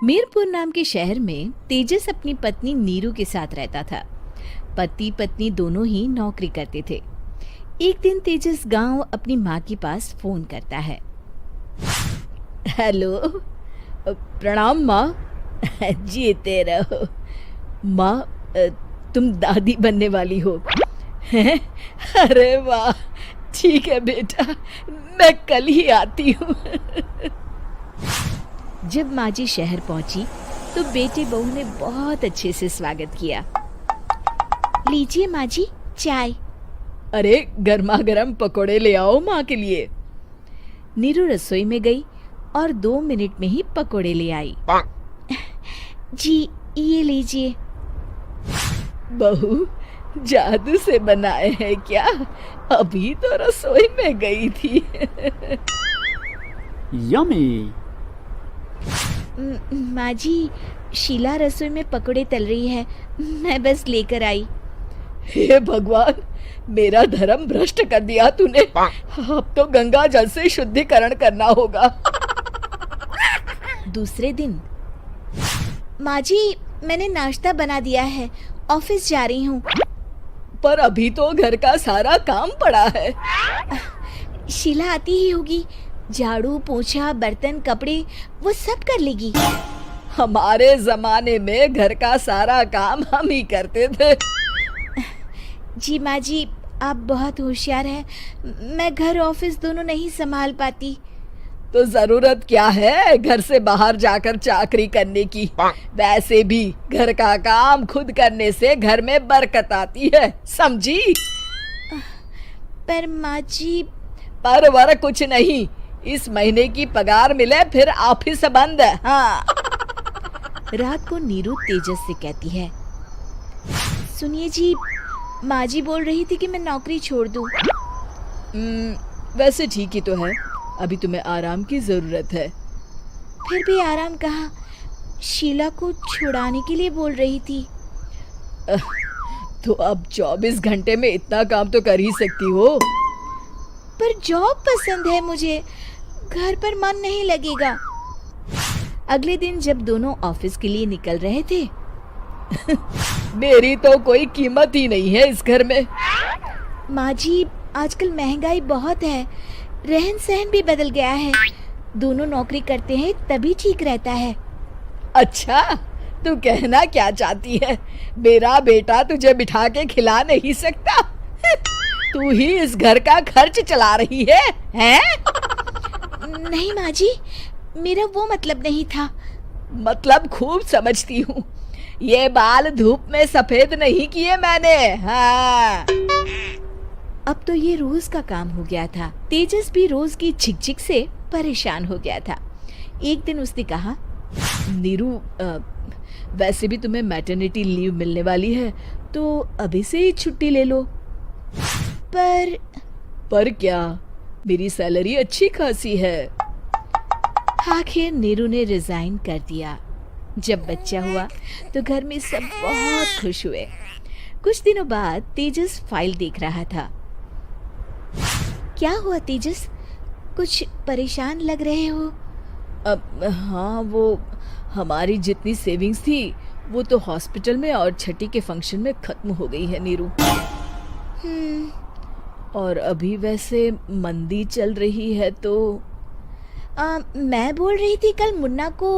मीरपुर नाम के शहर में तेजस अपनी पत्नी नीरू के साथ रहता था। पति पत्नी दोनों ही नौकरी करते थे। एक दिन तेजस गांव अपनी माँ के पास फोन करता है। हेलो, प्रणाम माँ। जीते रहो माँ, तुम दादी बनने वाली हो हैं? अरे वाह, ठीक है बेटा, मैं कल ही आती हूँ। जब माँ जी शहर पहुंची तो बेटे बहू ने बहुत अच्छे से स्वागत किया। लीजिए माँ जी, चाय। अरे गर्मा गर्म पकोड़े ले आओ माँ के लिए। नीरू रसोई में गई और 2 मिनट में ही पकोड़े ले आई। जी ये लीजिए। बहू जादू से बनाए हैं क्या? अभी तो रसोई में गई थी। यम्मी। माँ जी, शीला रसोई में पकोड़े तल रही है, मैं बस लेकर आई। हे भगवान, मेरा धर्म भ्रष्ट कर दिया तूने। अब तो गंगा जल से शुद्धिकरण करना होगा। दूसरे दिन, माँ जी मैंने नाश्ता बना दिया है, ऑफिस जा रही हूँ। पर अभी तो घर का सारा काम पड़ा है। शीला आती ही होगी, झाड़ू पोछा बर्तन कपड़े वो सब कर लेगी। हमारे जमाने में घर का सारा काम हम ही करते थे। जी माँ जी, आप बहुत होशियार हैं, मैं घर ऑफिस दोनों नहीं संभाल पाती। तो जरूरत क्या है घर से बाहर जाकर चाकरी करने की? वैसे भी घर का काम खुद करने से घर में बरकत आती है, समझी? पर माँ जी। पर वर कुछ नहीं, इस महीने की पगार मिले फिर ऑफिस बंद। हाँ। रात को नीरू तेजस से कहती है, सुनिए जी, माँ जी बोल रही थी कि मैं नौकरी छोड़ दूं। वैसे ठीक ही तो है, अभी तुम्हें आराम की जरूरत है। फिर भी आराम कहाँ, शीला को छुड़ाने के लिए बोल रही थी। तो अब 24 घंटे में इतना काम तो कर ही सकती हो। पर जॉब पसंद है मुझे, घर पर मन नहीं लगेगा। अगले दिन जब दोनों ऑफिस के लिए निकल रहे थे, मेरी तो कोई कीमत ही नहीं है इस घर में। माँ जी, आजकल महंगाई बहुत है, रहन सहन भी बदल गया है, दोनों नौकरी करते हैं तभी ठीक रहता है। अच्छा, तू कहना क्या चाहती है? मेरा बेटा तुझे बिठा के खिला नहीं सकता? तू ही इस घर का खर्च चला रही है, हैं? नहीं माँ जी, मेरा वो मतलब नहीं था। मतलब खूब समझती हूँ, ये बाल धूप में सफेद नहीं किए मैंने। हाँ। अब तो ये रोज का काम हो गया था। तेजस भी रोज की झिकझिक से परेशान हो गया था। एक दिन उसने कहा, नीरू, वैसे भी तुम्हें मैटरनिटी लीव मिलने वाली है, तो अभी से ही छुट्टी ले लो। पर क्या, मेरी सैलरी अच्छी खासी है। आखिर नीरू ने रिजाइन कर दिया। जब बच्चा हुआ तो घर में सब बहुत खुश हुए। कुछ दिनों बाद तेजस फाइल देख रहा था। क्या हुआ तेजस, कुछ परेशान लग रहे हो? हाँ, वो हमारी जितनी सेविंग्स थी वो तो हॉस्पिटल में और छठी के फंक्शन में खत्म हो गई है नीरू। और अभी वैसे मंदी चल रही है तो मैं बोल रही थी कल मुन्ना को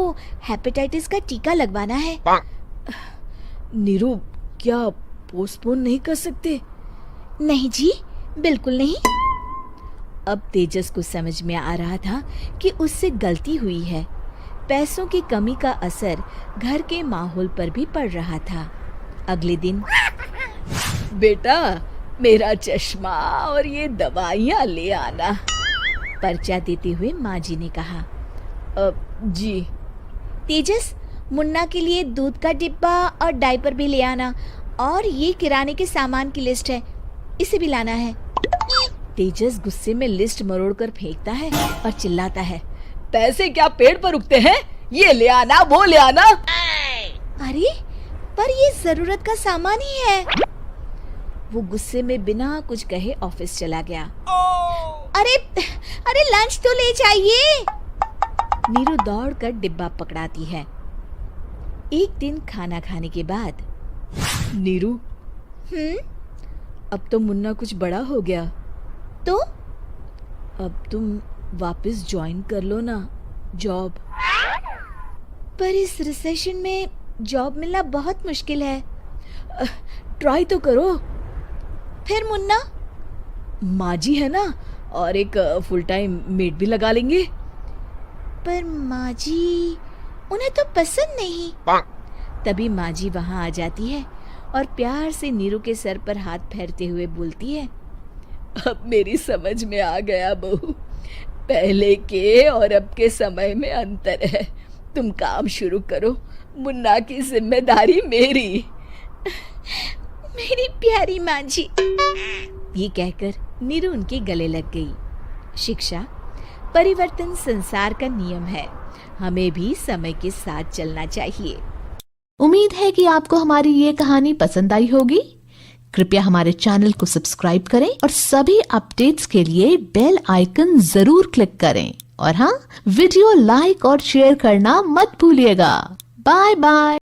हेपेटाइटिस का टीका लगवाना है। नीरू, क्या पोस्टपोन नहीं कर सकते? नहीं जी, बिल्कुल नहीं। अब तेजस को समझ में आ रहा था कि उससे गलती हुई है। पैसों की कमी का असर घर के माहौल पर भी पड़ रहा था। अगले दिन, बेटा मेरा चश्मा और ये दवाइयाँ ले आना, पर्चा देते हुए माँ जी ने कहा। जी। तेजस, मुन्ना के लिए दूध का डिब्बा और डायपर भी ले आना, और ये किराने के सामान की लिस्ट है, इसे भी लाना है। तेजस गुस्से में लिस्ट मरोड़कर फेंकता है और चिल्लाता है, पैसे क्या पेड़ पर उगते हैं? ये ले आना, वो ले आना। अरे पर ये जरूरत का सामान ही है। वो गुस्से में बिना कुछ कहे ऑफिस चला गया। अरे लंच तो ले जाइए। नीरू दौड़कर डिब्बा पकड़ाती है। एक दिन खाना खाने के बाद, नीरू, अब तो मुन्ना कुछ बड़ा हो गया, तो अब तुम वापस ज्वाइन कर लो ना जॉब। पर इस रिसेशन में जॉब मिलना बहुत मुश्किल है। ट्राई तो करो। फिर मुन्ना? माँ जी है ना, और एक फुल टाइम मेड भी लगा लेंगे। पर माँ जी, उन्हें तो पसंद नहीं। तभी माँ जी वहाँ आ जाती है और प्यार से नीरू के सर पर हाथ फेरते हुए बोलती है, अब मेरी समझ में आ गया बहू, पहले के और अब के समय में अंतर है। तुम काम शुरू करो, मुन्ना की जिम्मेदारी मेरी। मेरी प्यारी माँ जी। ये कहकर नीरू उनके गले लग गई। शिक्षा, परिवर्तन संसार का नियम है, हमें भी समय के साथ चलना चाहिए। उम्मीद है कि आपको हमारी ये कहानी पसंद आई होगी। कृपया हमारे चैनल को सब्सक्राइब करें और सभी अपडेट्स के लिए बेल आइकन जरूर क्लिक करें। और हाँ, वीडियो लाइक और शेयर करना मत भूलिएगा। Bye bye.